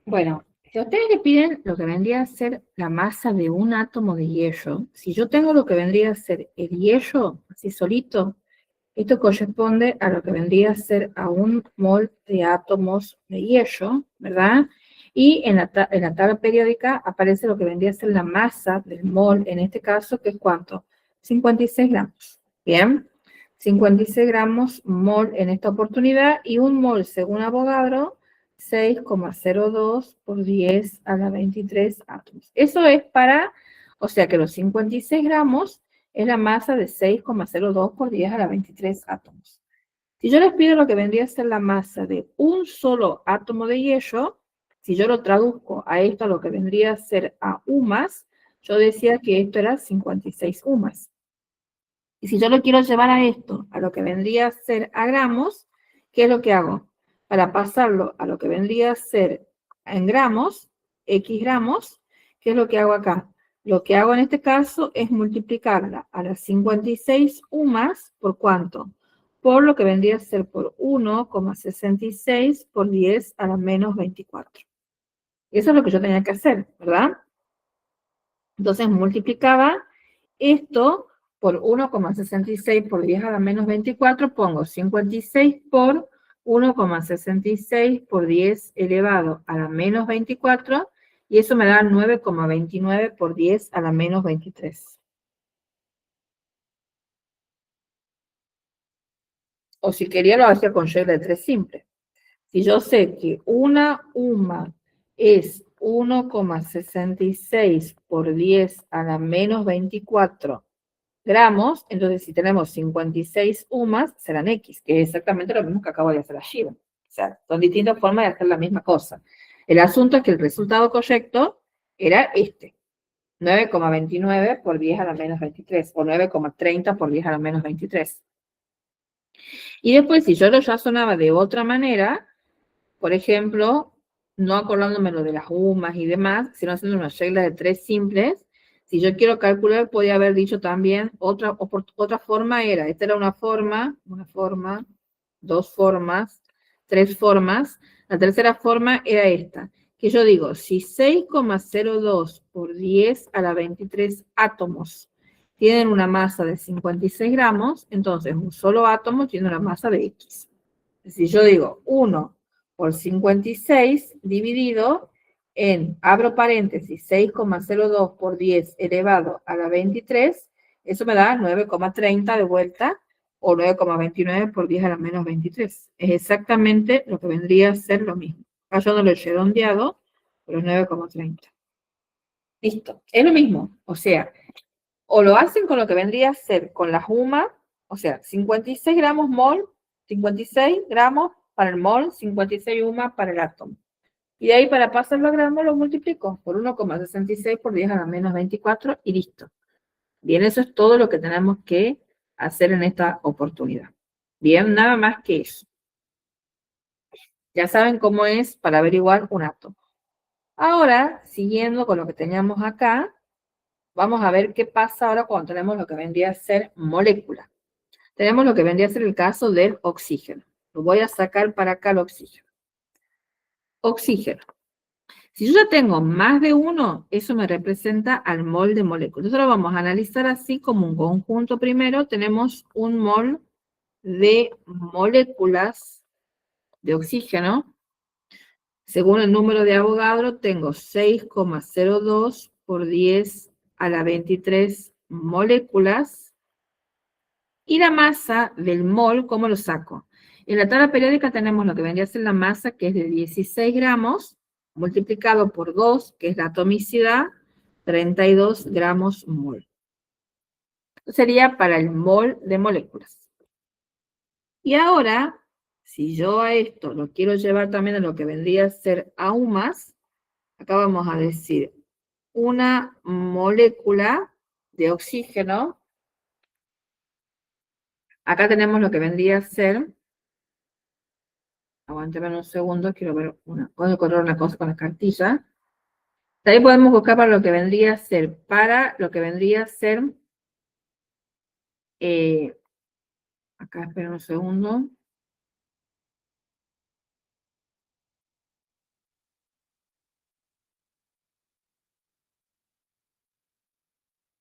Bueno, si a ustedes le piden lo que vendría a ser la masa de un átomo de hierro, si yo tengo lo que vendría a ser el hierro, así solito, esto corresponde a lo que vendría a ser a un mol de átomos de hierro, ¿verdad? Y en la tabla periódica aparece lo que vendría a ser la masa del mol, en este caso, que es ¿cuánto? 56 gramos. Bien, 56 gramos mol en esta oportunidad y un mol, según Avogadro, 6,02 por 10 a la 23 átomos. Eso es para, o sea que los 56 gramos es la masa de 6,02 por 10 a la 23 átomos. Si yo les pido lo que vendría a ser la masa de un solo átomo de hierro, si yo lo traduzco a esto, a lo que vendría a ser a UMAS, yo decía que esto era 56 UMAS. Y si yo lo quiero llevar a esto, a lo que vendría a ser a gramos, ¿qué es lo que hago? Para pasarlo a lo que vendría a ser en gramos, X gramos, ¿qué es lo que hago acá? Lo que hago en este caso es multiplicarla a las 56 UMAS, ¿por cuánto? Por lo que vendría a ser por 1,66 por 10 a la menos 24. Eso es lo que yo tenía que hacer, ¿verdad? Entonces multiplicaba esto por 1,66 por 10 a la menos 24, pongo 56 por 1,66 por 10 elevado a la menos 24, y eso me da 9,29 por 10 a la menos 23. O si quería lo hacía con regla de 3 simple. Si yo sé que una UMA es 1,66 por 10 a la menos 24 gramos, entonces si tenemos 56 UMAS, serán X, que es exactamente lo mismo que acabo de hacer allí. O sea, son distintas formas de hacer la misma cosa. El asunto es que el resultado correcto era este, 9,29 por 10 a la menos 23, o 9,30 por 10 a la menos 23. Y después, si yo lo razonaba de otra manera, por ejemplo, no acordándome lo de las UMAS y demás, sino haciendo una regla de 3 simples, si yo quiero calcular, podría haber dicho también otra forma era, esta era una forma, dos formas, tres formas. La tercera forma era esta, que yo digo, si 6,02 por 10 a la 23 átomos tienen una masa de 56 gramos, entonces un solo átomo tiene una masa de X. Si yo digo 1 por 56 dividido en, abro paréntesis, 6,02 por 10 elevado a la 23, eso me da 9,30 de vuelta, o 9,29 por 10 a la menos 23. Es exactamente lo que vendría a ser lo mismo. Acá yo no lo he redondeado, pero es 9,30. Listo, es lo mismo. O sea, o lo hacen con lo que vendría a ser con la UMA, o sea, 56 gramos mol, 56 gramos para el mol, 56 UMA para el átomo. Y de ahí para pasarlo a gramos lo multiplico por 1,66 por 10 a la menos 24 y listo. Bien, eso es todo lo que tenemos que hacer en esta oportunidad. Bien, nada más que eso. Ya saben cómo es para averiguar un átomo. Ahora, siguiendo con lo que teníamos acá, vamos a ver qué pasa ahora cuando tenemos lo que vendría a ser molécula. Tenemos lo que vendría a ser el caso del oxígeno. Lo voy a sacar para acá el oxígeno. Oxígeno. Si yo ya tengo más de uno, eso me representa al mol de molécula. Entonces lo vamos a analizar así como un conjunto primero. Tenemos un mol de moléculas de oxígeno. Según el número de Avogadro, tengo 6,02 por 10 a la 23 moléculas. Y la masa del mol, ¿cómo lo saco? En la tabla periódica tenemos lo que vendría a ser la masa, que es de 16 gramos, multiplicado por 2, que es la atomicidad, 32 gramos mol. Esto sería para el mol de moléculas. Y ahora, si yo a esto lo quiero llevar también a lo que vendría a ser aún más, acá vamos a decir una molécula de oxígeno. Acá tenemos lo que vendría a ser, aguánteme un segundo, quiero ver puedo correr una cosa con la cartilla. De ahí podemos buscar para lo que vendría a ser, eh, acá espera un segundo.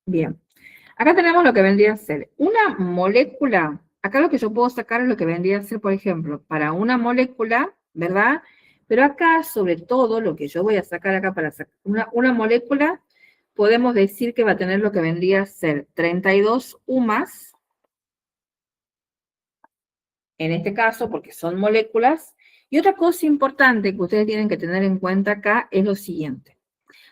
Bien. Acá tenemos lo que vendría a ser una molécula. Acá lo que yo puedo sacar es lo que vendría a ser, por ejemplo, para una molécula, ¿verdad? Pero acá, sobre todo, lo que yo voy a sacar acá para sacar una molécula, podemos decir que va a tener lo que vendría a ser 32 UMAS, en este caso, porque son moléculas. Y otra cosa importante que ustedes tienen que tener en cuenta acá es lo siguiente.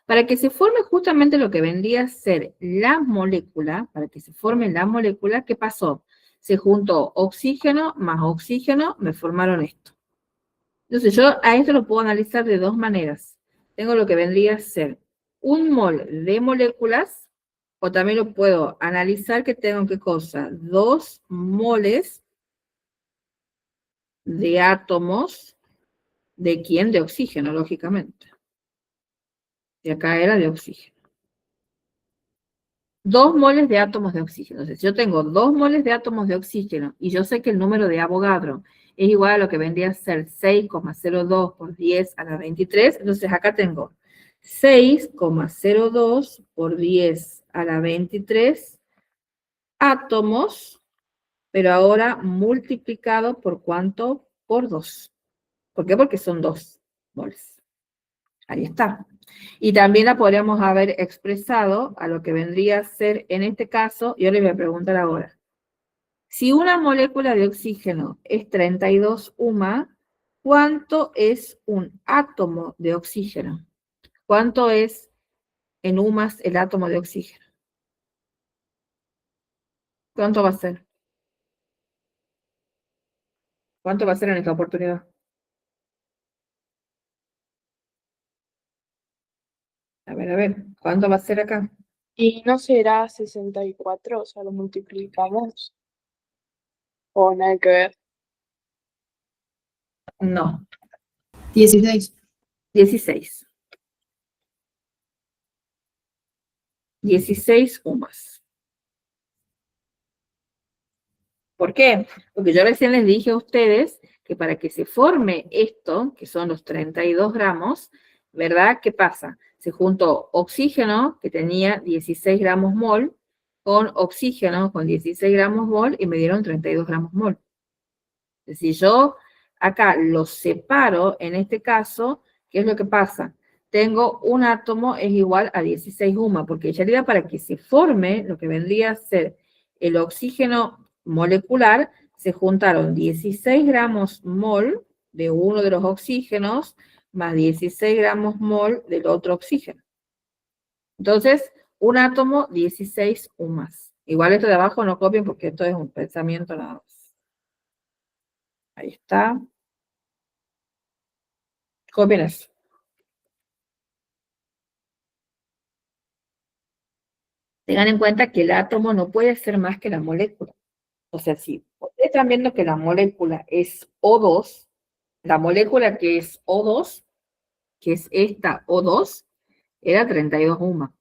Para que se forme justamente lo que vendría a ser la molécula, para que se forme la molécula, ¿qué pasó? Se juntó oxígeno más oxígeno, me formaron esto. Entonces yo a esto lo puedo analizar de dos maneras. Tengo lo que vendría a ser un mol de moléculas, o también lo puedo analizar que tengo, ¿qué cosa? 2 moles de átomos, ¿de quién? De oxígeno, lógicamente. Y acá era de oxígeno. 2 moles de átomos de oxígeno. Entonces, yo tengo 2 moles de átomos de oxígeno y yo sé que el número de Avogadro es igual a lo que vendría a ser 6,02 por 10 a la 23. Entonces, acá tengo 6,02 por 10 a la 23 átomos, pero ahora multiplicado por ¿cuánto? Por 2. ¿Por qué? Porque son 2 moles. Ahí está. Y también la podríamos haber expresado a lo que vendría a ser en este caso, yo le voy a preguntar ahora, si una molécula de oxígeno es 32 UMA, ¿cuánto es un átomo de oxígeno? ¿Cuánto es en UMAS el átomo de oxígeno? ¿Cuánto va a ser? ¿Cuánto va a ser en esta oportunidad? A ver, ¿cuánto va a ser acá? Y no será 64, o sea, lo multiplicamos. O nada que ver. No, 16. 16. 16 UMAS. ¿Por qué? Porque yo recién les dije a ustedes que para que se forme esto, que son los 32 gramos, ¿verdad? ¿Qué pasa? Se juntó oxígeno, que tenía 16 gramos mol, con oxígeno con 16 gramos mol, y me dieron 32 gramos mol. Si yo acá los separo, en este caso, ¿qué es lo que pasa? Tengo un átomo es igual a 16 UMA, porque en realidad para que se forme lo que vendría a ser el oxígeno molecular, se juntaron 16 gramos mol de uno de los oxígenos más 16 gramos mol del otro oxígeno. Entonces, un átomo, 16 UMAs. Igual esto de abajo no copien porque esto es un pensamiento nada más. Ahí está. Copien eso. Tengan en cuenta que el átomo no puede ser más que la molécula. O sea, si ustedes están viendo que la molécula es O2, la molécula que es O2, que es esta O2, era 32 UMA.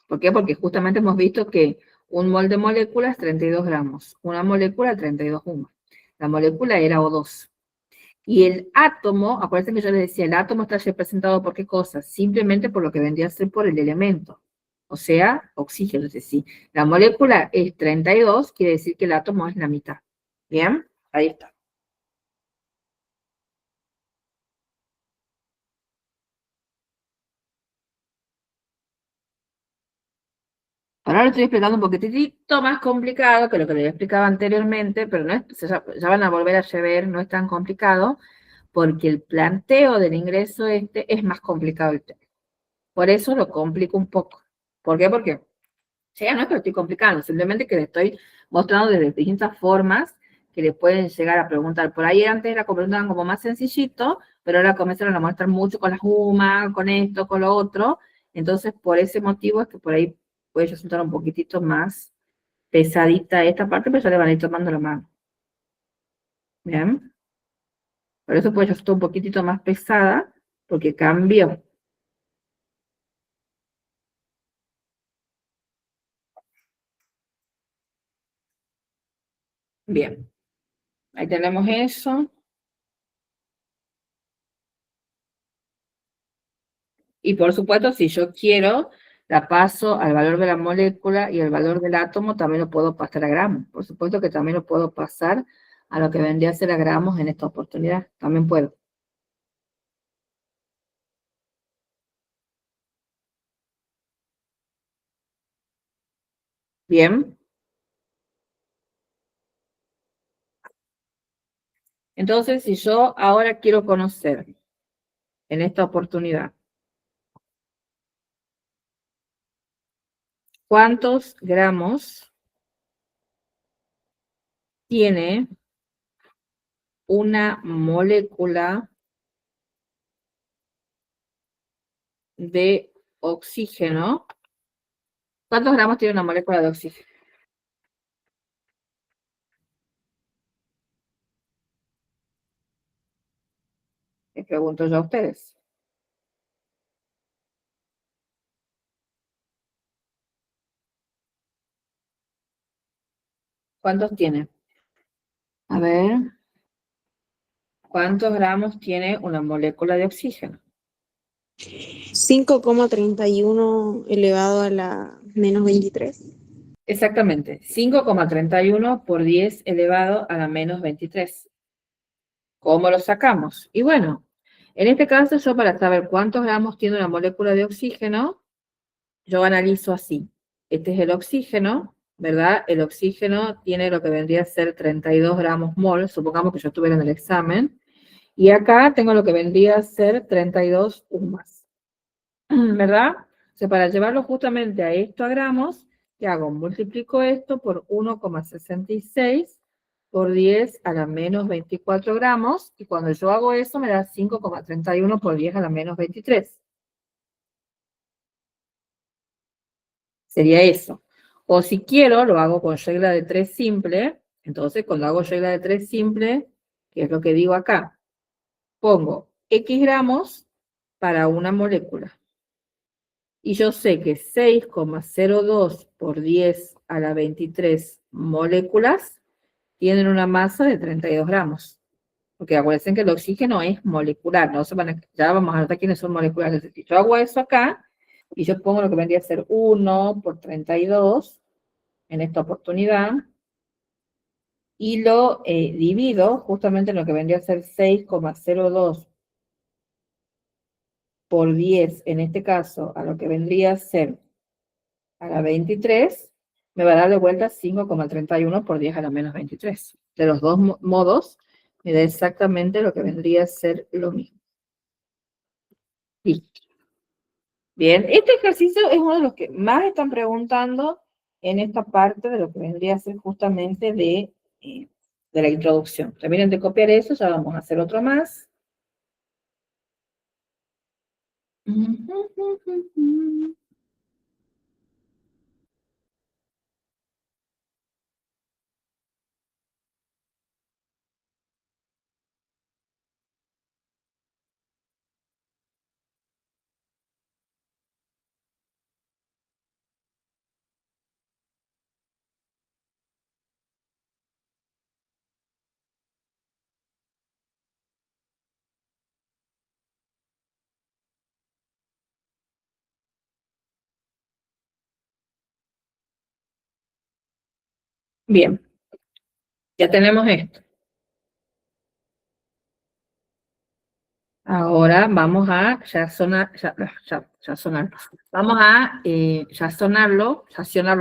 ¿Por qué? Porque justamente hemos visto que un mol de molécula es 32 gramos, una molécula 32 UMA. La molécula era O2. Y el átomo, acuérdense que yo les decía, el átomo está representado por qué cosa, simplemente por lo que vendría a ser por el elemento, o sea, oxígeno. Es decir, la molécula es 32, quiere decir que el átomo es la mitad. ¿Bien? Ahí está. Ahora lo estoy explicando un poquitito más complicado que lo que les explicaba anteriormente, pero no es, ya van a volver a ver, no es tan complicado, porque el planteo del ingreso este es más complicado el tema. Por eso lo complico un poco. ¿Por qué? Porque ya no es que lo estoy complicando, simplemente que le estoy mostrando desde distintas formas que le pueden llegar a preguntar. Por ahí antes la preguntaban como más sencillito, pero ahora comenzaron a mostrar mucho con las UMA, con esto, con lo otro. Entonces, por ese motivo es que por ahí puede resultar un poquitito más pesadita esta parte, pero ya le van a ir tomando la mano. ¿Bien? Por eso puede resultar un poquitito más pesada, porque cambió. Bien, ahí tenemos eso. Y por supuesto, si yo quiero la paso al valor de la molécula y el valor del átomo también lo puedo pasar a gramos. Por supuesto que también lo puedo pasar a lo que vendría a ser a gramos en esta oportunidad. También puedo. Bien. Entonces, si yo ahora quiero conocer en esta oportunidad cuántos gramos tiene una molécula de oxígeno. ¿Cuántos gramos tiene una molécula de oxígeno? Les pregunto yo a ustedes. ¿Cuántos tiene? A ver, ¿cuántos gramos tiene una molécula de oxígeno? 5,31 elevado a la menos 23. Exactamente, 5,31 por 10 elevado a la menos 23. ¿Cómo lo sacamos? Y bueno, en este caso yo para saber cuántos gramos tiene una molécula de oxígeno, yo analizo así. Este es el oxígeno, ¿verdad? El oxígeno tiene lo que vendría a ser 32 gramos mol, supongamos que yo estuviera en el examen. Y acá tengo lo que vendría a ser 32 UMAS, ¿verdad? O sea, para llevarlo justamente a esto a gramos, ¿qué hago? Multiplico esto por 1,66 por 10 a la menos 24 gramos, y cuando yo hago eso me da 5,31 por 10 a la menos 23. Sería eso. O si quiero, lo hago con regla de 3 simple. Entonces, cuando hago regla de 3 simple, que es lo que digo acá, pongo X gramos para una molécula. Y yo sé que 6,02 por 10 a la 23 moléculas tienen una masa de 32 gramos. Porque acuérdense que el oxígeno es molecular, ¿no? Ya vamos a notar quiénes son moleculares. Yo hago eso acá y yo pongo lo que vendría a ser 1 por 32 en esta oportunidad y lo divido justamente en lo que vendría a ser 6,02 por 10, en este caso, a lo que vendría a ser a la 23, me va a dar de vuelta 5,31 por 10 a la menos 23. De los dos modos, me da exactamente lo que vendría a ser lo mismo. Listo. Bien, este ejercicio es uno de los que más están preguntando en esta parte de lo que vendría a ser justamente de la introducción. Terminen de copiar eso, ya vamos a hacer otro más. Bien, ya tenemos esto. Ahora vamos a Vamos a racionarlo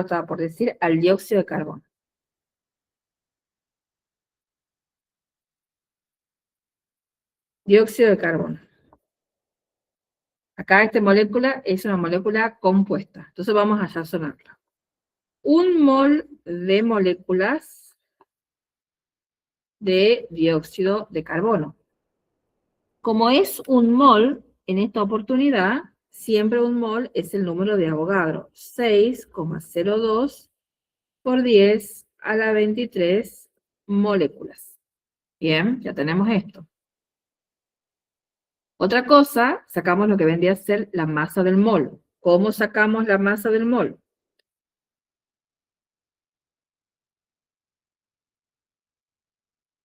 estaba por decir, al dióxido de carbono. Dióxido de carbono. Acá esta molécula es una molécula compuesta. Entonces vamos a razonarla. Un mol de moléculas de dióxido de carbono. Como es un mol, en esta oportunidad, siempre un mol es el número de Avogadro. 6,02 por 10 a la 23 moléculas. Bien, ya tenemos esto. Otra cosa, sacamos lo que vendría a ser la masa del mol. ¿Cómo sacamos la masa del mol?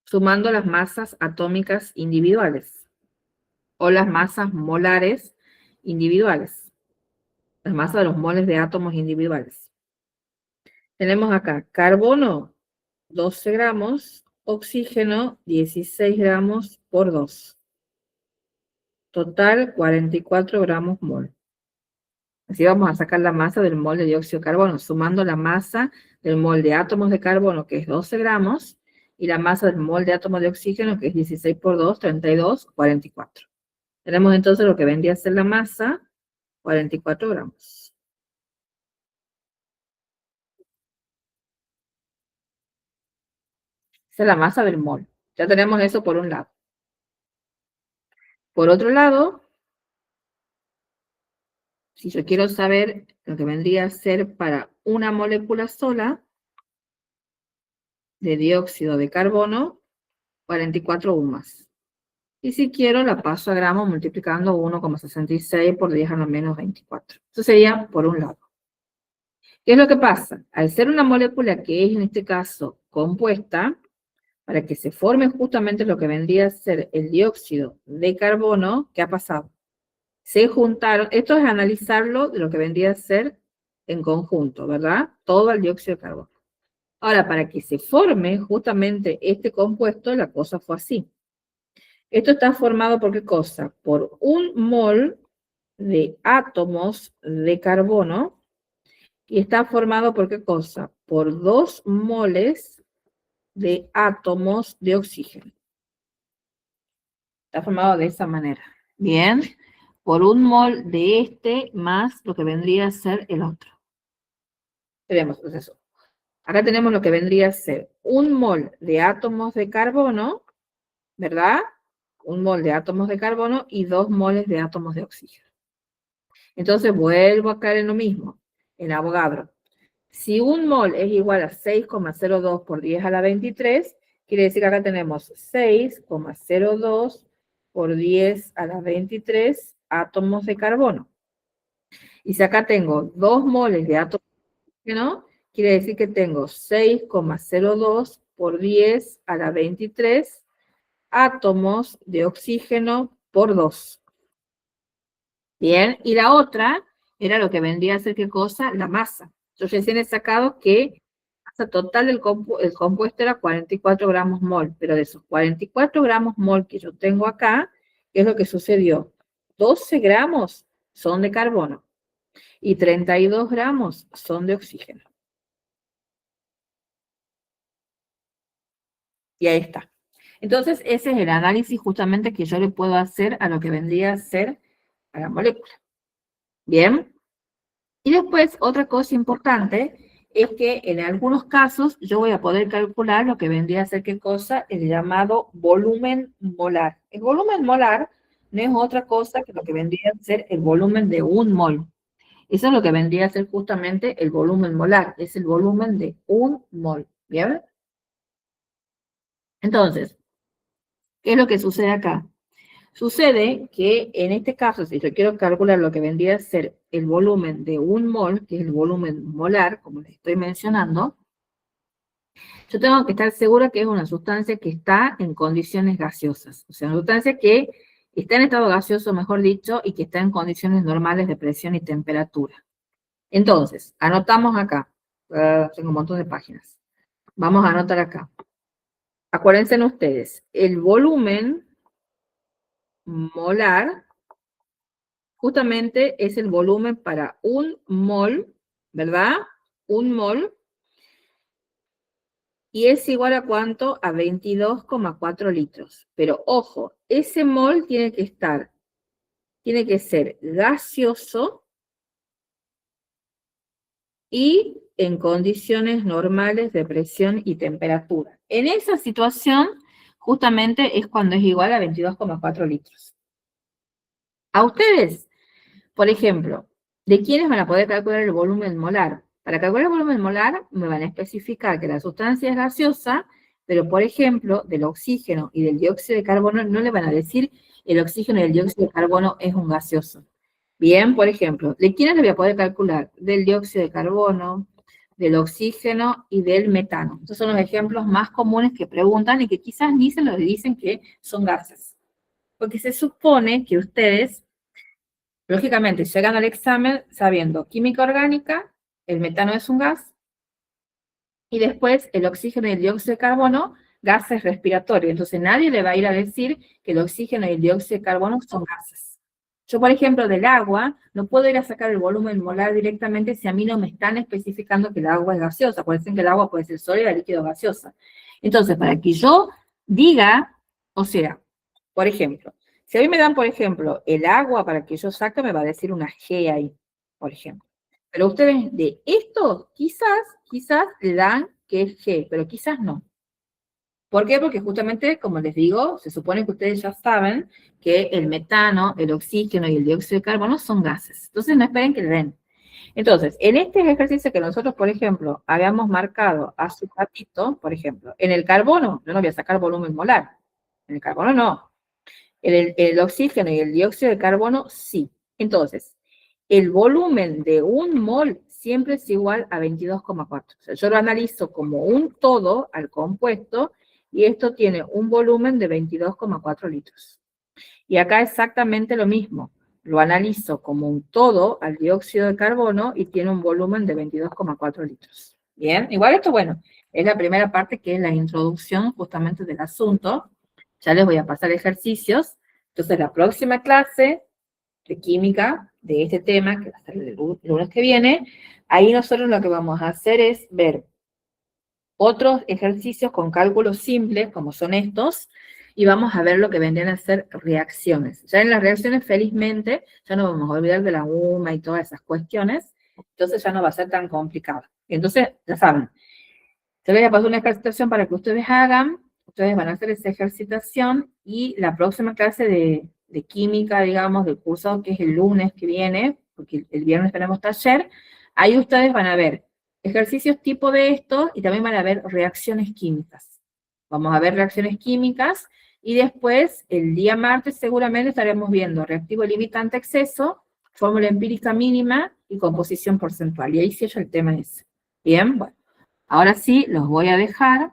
Sumando las masas atómicas individuales o las masas molares individuales. la masa de los moles de átomos individuales. Tenemos acá carbono, 12 gramos, oxígeno, 16 gramos por 2. Total, 44 gramos mol. Así vamos a sacar la masa del mol de dióxido de carbono, sumando la masa del mol de átomos de carbono, que es 12 gramos, y la masa del mol de átomos de oxígeno, que es 16 por 2, 32, 44. Tenemos entonces lo que vendría a ser la masa, 44 gramos. Esa es la masa del mol. Ya tenemos eso por un lado. Por otro lado, si yo quiero saber lo que vendría a ser para una molécula sola de dióxido de carbono, 44 UMAS. Y si quiero, la paso a gramos multiplicando 1,66 por 10 a la menos 24. Eso sería por un lado. ¿Qué es lo que pasa? Al ser una molécula que es en este caso compuesta, para que se forme justamente lo que vendría a ser el dióxido de carbono, ¿qué ha pasado? Se juntaron, esto es analizarlo de lo que vendría a ser en conjunto, ¿verdad? Todo el dióxido de carbono. Ahora, para que se forme justamente este compuesto, la cosa fue así. Esto está formado por ¿qué cosa? Por un mol de átomos de carbono y está formado por ¿qué cosa? Por 2 moles de átomos de oxígeno. Está formado de esa manera. Bien, por un mol de este más lo que vendría a ser el otro. Tenemos pues eso. Acá tenemos lo que vendría a ser un mol de átomos de carbono, ¿verdad? Un mol de átomos de carbono y 2 moles de átomos de oxígeno. Entonces vuelvo a caer en lo mismo, en Avogadro. Si un mol es igual a 6,02 por 10 a la 23, quiere decir que acá tenemos 6,02 por 10 a la 23 átomos de carbono. Y si acá tengo 2 moles de átomos de oxígeno, quiere decir que tengo 6,02 por 10 a la 23 átomos de oxígeno por 2. Bien, y la otra era lo que vendría a ser, ¿qué cosa? La masa. Yo recién he sacado que la masa total del compuesto era 44 gramos mol, pero de esos 44 gramos mol que yo tengo acá, ¿qué es lo que sucedió? 12 gramos son de carbono y 32 gramos son de oxígeno. Y ahí está. Entonces, ese es el análisis justamente que yo le puedo hacer a lo que vendría a ser a la molécula. Bien. Y después, otra cosa importante es que en algunos casos yo voy a poder calcular lo que vendría a ser, ¿qué cosa? El llamado volumen molar. El volumen molar no es otra cosa que lo que vendría a ser el volumen de un mol. Eso es lo que vendría a ser justamente el volumen molar, es el volumen de un mol. ¿Bien? Entonces, ¿qué es lo que sucede acá? Sucede que en este caso, si yo quiero calcular lo que vendría a ser el volumen de un mol, que es el volumen molar, como les estoy mencionando, yo tengo que estar segura que es una sustancia que está en condiciones gaseosas. O sea, una sustancia que está en estado gaseoso, mejor dicho, y que está en condiciones normales de presión y temperatura. Entonces, anotamos acá. Tengo un montón de páginas. Vamos a anotar acá. Acuérdense ustedes, el volumen molar justamente es el volumen para un mol, ¿verdad? Un mol. Y es igual a ¿cuánto? A 22,4 litros. Pero ojo, ese mol tiene que ser gaseoso y en condiciones normales de presión y temperatura. En esa situación, justamente es cuando es igual a 22,4 litros. A ustedes, por ejemplo, ¿de quiénes van a poder calcular el volumen molar? Para calcular el volumen molar me van a especificar que la sustancia es gaseosa, pero por ejemplo, del oxígeno y del dióxido de carbono no le van a decir el oxígeno y el dióxido de carbono es un gaseoso. Bien, por ejemplo, ¿de quiénes le voy a poder calcular? Del dióxido de carbono, del oxígeno y del metano. Estos son los ejemplos más comunes que preguntan y que quizás ni se los dicen que son gases. Porque se supone que ustedes Lógicamente, llegan al examen sabiendo química orgánica, el metano es un gas, y después el oxígeno y el dióxido de carbono, gases respiratorios. Entonces nadie le va a ir a decir que el oxígeno y el dióxido de carbono son gases. Yo, por ejemplo, del agua, no puedo ir a sacar el volumen molar directamente si a mí no me están especificando que el agua es gaseosa. Acuérdense que el agua puede ser sólida, líquido o gaseosa. Entonces, para que yo diga, o sea, por ejemplo, si a mí me dan, por ejemplo, el agua para que yo saque, me va a decir una G ahí, por ejemplo. Pero ustedes de esto, quizás le dan que es G, pero quizás no. ¿Por qué? Porque justamente, como les digo, se supone que ustedes ya saben que el metano, el oxígeno y el dióxido de carbono son gases. Entonces no esperen que le den. Entonces, en este ejercicio que nosotros, por ejemplo, habíamos marcado a su ratito, por ejemplo, en el carbono, yo no voy a sacar volumen molar. En el carbono no. El oxígeno y el dióxido de carbono sí. Entonces, el volumen de un mol siempre es igual a 22,4. O sea, yo lo analizo como un todo al compuesto y esto tiene un volumen de 22,4 litros. Y acá exactamente lo mismo. Lo analizo como un todo al dióxido de carbono y tiene un volumen de 22,4 litros. Bien, igual esto, bueno, es la primera parte que es la introducción justamente del asunto. Ya les voy a pasar ejercicios. Entonces, la próxima clase de química de este tema, que va a ser el lunes que viene, ahí nosotros lo que vamos a hacer es ver otros ejercicios con cálculos simples, como son estos, y vamos a ver lo que vendrían a ser reacciones. Ya en las reacciones, felizmente, ya no vamos a olvidar de la UMA y todas esas cuestiones, entonces ya no va a ser tan complicado. Entonces, ya saben, yo les voy a pasar una ejercitación para que ustedes hagan, ustedes van a hacer esa ejercitación, y la próxima clase de química, digamos, del curso, que es el lunes que viene, porque el viernes tenemos taller, ahí ustedes van a ver ejercicios tipo de estos, y también van a ver reacciones químicas. Vamos a ver reacciones químicas, y después, el día martes, seguramente estaremos viendo reactivo limitante exceso, fórmula empírica mínima, y composición porcentual. Y ahí sí el tema es. Bien, bueno. Ahora sí, los voy a dejar.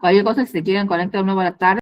Cualquier cosa, si se quieren conectar de nuevo a la tarde.